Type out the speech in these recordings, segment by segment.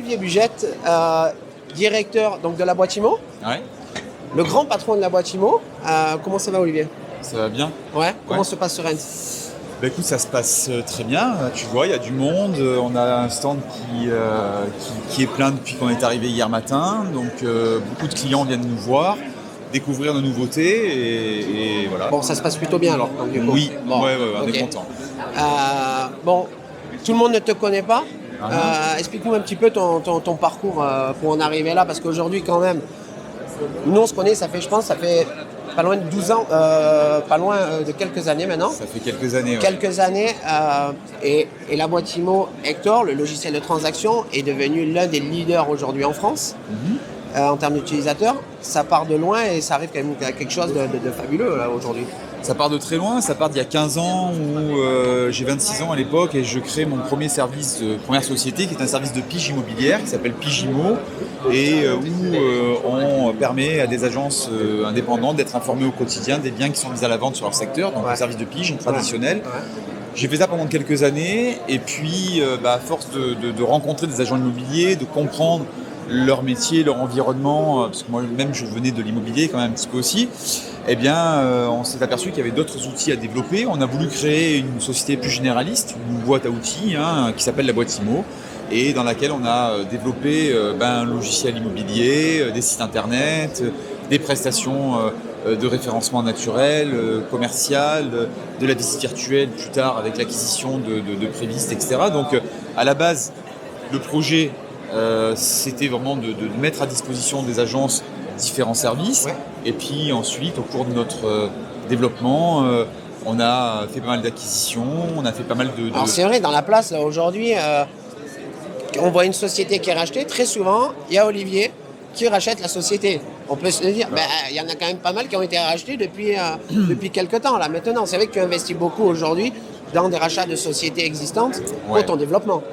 Olivier Bugette, directeur donc, de la boîte IMO, Ouais, le grand patron de la boîte IMO. Comment ça va, Olivier? ça va bien. Ouais. Comment Ouais. se passe sur Rennes? Bah écoute, ça se passe très bien. Tu vois, il y a du monde. On a un stand qui est plein depuis qu'on est arrivé hier matin. Donc beaucoup de clients viennent nous voir, découvrir nos nouveautés et voilà. Bon, ça se passe plutôt bien alors. Donc, du coup. Oui, Bon, ouais, on ok. est content. Bon, tout le monde ne te connaît pas. Uh-huh. Explique-nous un petit peu ton parcours pour en arriver là, parce qu'aujourd'hui quand même, nous on se connaît, ça fait pas loin de 12 ans, pas loin de quelques années maintenant. Ça fait quelques années. Ouais. Quelques années, et la boîte IMO Hector, le logiciel de transaction, est devenu l'un des leaders aujourd'hui en France. En termes d'utilisateurs. Ça part de loin et ça arrive quand même à quelque chose de fabuleux là, aujourd'hui. Ça part de très loin, ça part d'il y a 15 ans où j'ai 26 ans à l'époque et je crée mon premier service de première société qui est un service de pige immobilière qui s'appelle Pigimo et où on permet à des agences indépendantes d'être informées au quotidien des biens qui sont mis à la vente sur leur secteur, donc Ouais. un service de pige traditionnel. Ouais. J'ai fait ça pendant quelques années et puis à force de rencontrer des agents immobiliers, de comprendre leur métier, leur environnement, parce que moi-même je venais de l'immobilier quand même un petit peu aussi, eh bien on s'est aperçu qu'il y avait d'autres outils à développer. On a voulu créer une société plus généraliste, une boîte à outils qui s'appelle la boîte IMO et dans laquelle on a développé un logiciel immobilier, des sites internet, des prestations de référencement naturel, commercial, de la visite virtuelle plus tard avec l'acquisition de prévistes, etc. Donc à la base, le projet c'était vraiment de mettre à disposition des agences différents services. Ouais. Et puis ensuite, au cours de notre développement, on a fait pas mal d'acquisitions, on a fait pas mal de... Alors c'est vrai, dans la place là, aujourd'hui, on voit une société qui est rachetée. Très souvent, il y a Olivier qui rachète la société. On peut se dire, il y en a quand même pas mal qui ont été rachetés depuis quelques temps. Là. Maintenant, c'est vrai que tu investis beaucoup aujourd'hui dans des rachats de sociétés existantes pour Ouais. ton développement.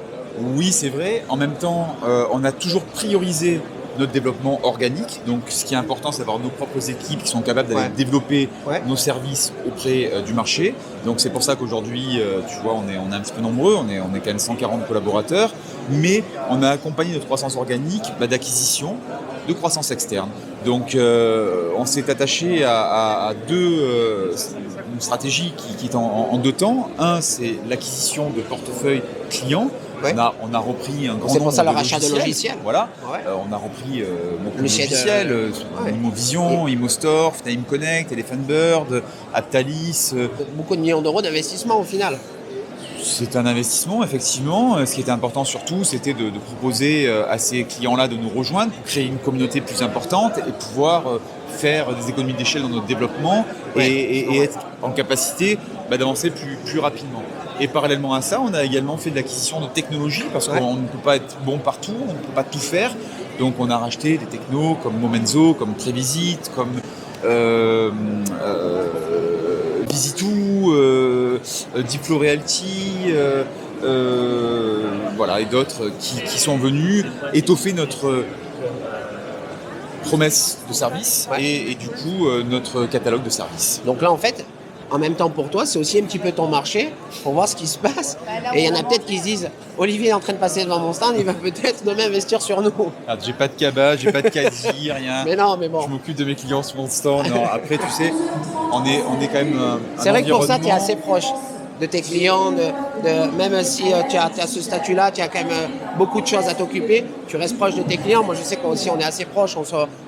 Oui, c'est vrai. En même temps, on a toujours priorisé notre développement organique. Donc, ce qui est important, c'est d'avoir nos propres équipes qui sont capables d'aller développer nos services auprès du marché. Donc, c'est pour ça qu'aujourd'hui, tu vois, on est un petit peu nombreux. On est quand même 140 collaborateurs. Mais on a accompagné notre croissance organique d'acquisition, de croissance externe. Donc, on s'est attaché à une stratégie qui est en deux temps. Un, c'est l'acquisition de portefeuilles clients. Ouais. On a repris un grand C'est pour nombre ça le de rachat de logiciels. Voilà. Ouais. On a repris beaucoup de Logiciel logiciels, ouais. Imovision, Imostore, Time Connect, Elephant Bird, Aptalis. Beaucoup de millions d'euros d'investissement au final. C'est un investissement, effectivement. Ce qui était important surtout, c'était de proposer à ces clients-là de nous rejoindre pour créer une communauté plus importante et pouvoir faire des économies d'échelle dans notre développement et être en capacité d'avancer plus rapidement. Et parallèlement à ça, on a également fait de l'acquisition de technologies parce qu'on ne peut pas être bon partout, on ne peut pas tout faire. Donc on a racheté des technos comme Momenzo, comme Prévisite, comme Visitou, Diplo Realty, voilà, et d'autres qui sont venus étoffer notre promesse de service et du coup notre catalogue de services. Donc là, en fait, en même temps pour toi, c'est aussi un petit peu ton marché pour voir ce qui se passe. Et il y en a peut-être qui se disent, Olivier est en train de passer devant mon stand, il va peut-être demain investir sur nous. Alors, j'ai pas de cabas, j'ai pas de caddie, rien. Mais non, mais bon. Je m'occupe de mes clients sur mon stand. Non, après, tu sais, on est quand même C'est vrai que pour ça, tu es environnement- assez proche de tes clients, même si tu as ce statut-là, tu as quand même beaucoup de choses à t'occuper, tu restes proche de tes clients. Moi, je sais qu'aussi, on est assez proche,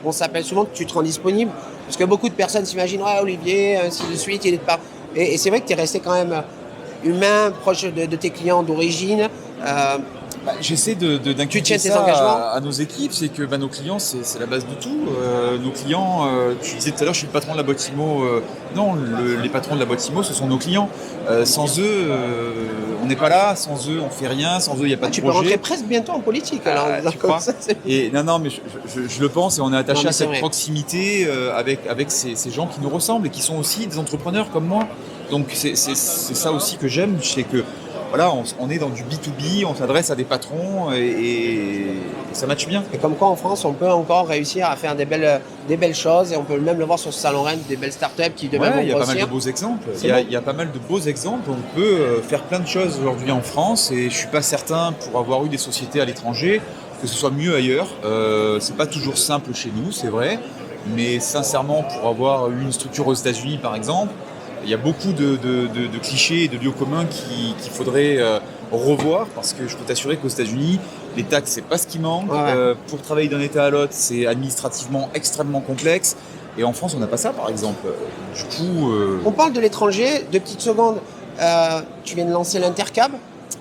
on s'appelle souvent, tu te rends disponible. Parce que beaucoup de personnes s'imaginent, Olivier, ainsi de suite, il est pas. Et c'est vrai que tu es resté quand même humain, proche de tes clients d'origine. J'essaie Tu d'inculquer tiens tes ça engagements à nos équipes, c'est que nos clients, c'est la base de tout. Nos clients, tu disais tout à l'heure, je suis le patron de la boîte IMO. Non, les patrons de la boîte IMO, ce sont nos clients. Sans eux, on n'est pas là. Sans eux, on fait rien. Sans eux, il n'y a pas de Tu peux projet. rentrer presque bientôt en politique. Alors, en disant Tu comme crois ça, Et non, mais je le pense et on est attaché Non, mais à c'est cette vrai. proximité avec ces gens qui nous ressemblent et qui sont aussi des entrepreneurs comme moi. Donc c'est ça aussi que j'aime, c'est que voilà, on est dans du B2B, on s'adresse à des patrons et ça matche bien. Et comme quoi en France, on peut encore réussir à faire des belles choses et on peut même le voir sur ce salon Rennes, des belles startups qui demain Ouais, il y vont a pas mal de grossir. beaux exemples. C'est Il y a pas mal de beaux exemples. On peut faire plein de choses aujourd'hui en France et je suis pas certain pour avoir eu des sociétés à l'étranger que ce soit mieux ailleurs. C'est pas toujours simple chez nous, c'est vrai, mais sincèrement, pour avoir une structure aux États-Unis par exemple, il y a beaucoup de clichés et de lieux communs qu'il faudrait revoir, parce que je peux t'assurer qu'aux États-Unis, les taxes, c'est pas ce qui manque. Ouais. Pour travailler d'un État à l'autre, c'est administrativement extrêmement complexe. Et en France, on n'a pas ça, par exemple. Du coup, On parle de l'étranger, 2 petites secondes. Tu viens de lancer l'Intercab.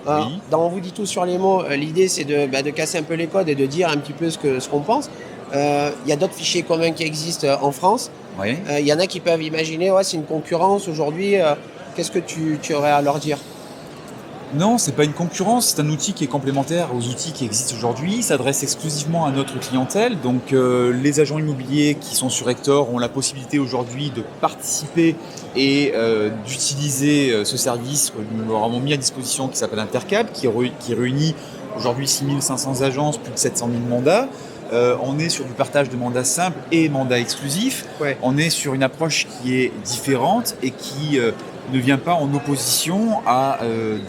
Oui. Dans On vous dit tout sur les mots, l'idée c'est de casser un peu les codes et de dire un petit peu ce qu'on pense. Il y a d'autres fichiers communs qui existent en France. ouais. Il y en a qui peuvent imaginer, ouais, c'est une concurrence aujourd'hui. Qu'est-ce que tu aurais à leur dire? Non, c'est pas une concurrence, c'est un outil qui est complémentaire aux outils qui existent aujourd'hui. Il s'adresse exclusivement à notre clientèle. Donc les agents immobiliers qui sont sur Hector ont la possibilité aujourd'hui de participer et d'utiliser ce service que nous leur avons mis à disposition, qui s'appelle Intercab, qui réunit aujourd'hui 6500 agences, plus de 700 000 mandats. On est sur du partage de mandats simples et mandats exclusifs. Ouais. On est sur une approche qui est différente et qui ne vient pas en opposition à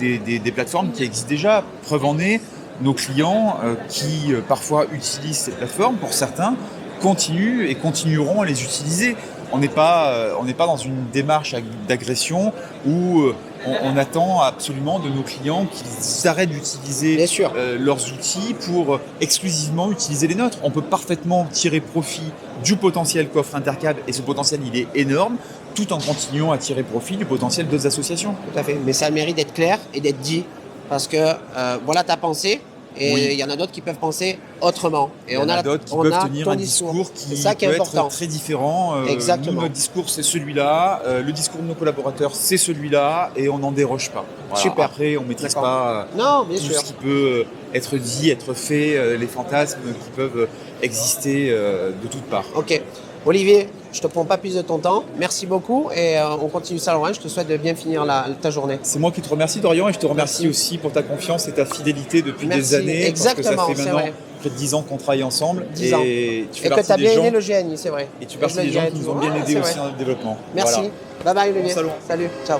des plateformes qui existent déjà. Preuve en est, nos clients qui parfois utilisent ces plateformes, pour certains, continuent et continueront à les utiliser. On n'est pas dans une démarche d'agression où on attend absolument de nos clients qu'ils arrêtent d'utiliser Bien sûr. leurs outils pour exclusivement utiliser les nôtres. On peut parfaitement tirer profit du potentiel qu'offre Intercab, et ce potentiel, il est énorme, tout en continuant à tirer profit du potentiel d'autres associations. Tout à fait. Mais ça a le mérite d'être clair et d'être dit. Parce que voilà ta pensée. Et Oui. il y en a d'autres qui peuvent penser autrement. Et Il y en a d'autres qui peuvent tenir ton un discours qui C'est ça qui est peut important. être très différent. Exactement. Nous, notre discours, c'est celui-là. Le discours de nos collaborateurs, c'est celui-là. Et on n'en déroge pas. Voilà. Super. Après, on ne maîtrise D'accord. pas Non, bien tout sûr. ce qui peut être dit, être fait, les fantasmes qui peuvent exister de toutes parts. Ok. Olivier, je te prends pas plus de ton temps. Merci beaucoup et on continue ça, Laurent. Je te souhaite de bien finir ta journée. C'est moi qui te remercie, Dorian, et je te remercie Merci. aussi pour ta confiance et ta fidélité depuis Merci. des années. Exactement, parce que ça c'est fait maintenant vrai. près de 10 ans qu'on travaille ensemble. 10 ans. Et tu fais Et que partie tu as des bien gens, aimé le GNI, c'est vrai. et tu fais Je partie le des gens dirai qui nous toujours. ont bien Ouais, aidés c'est aussi vrai. dans notre développement. Merci. Voilà. Bye bye, Olivier. Bon salon. Salut. Ciao.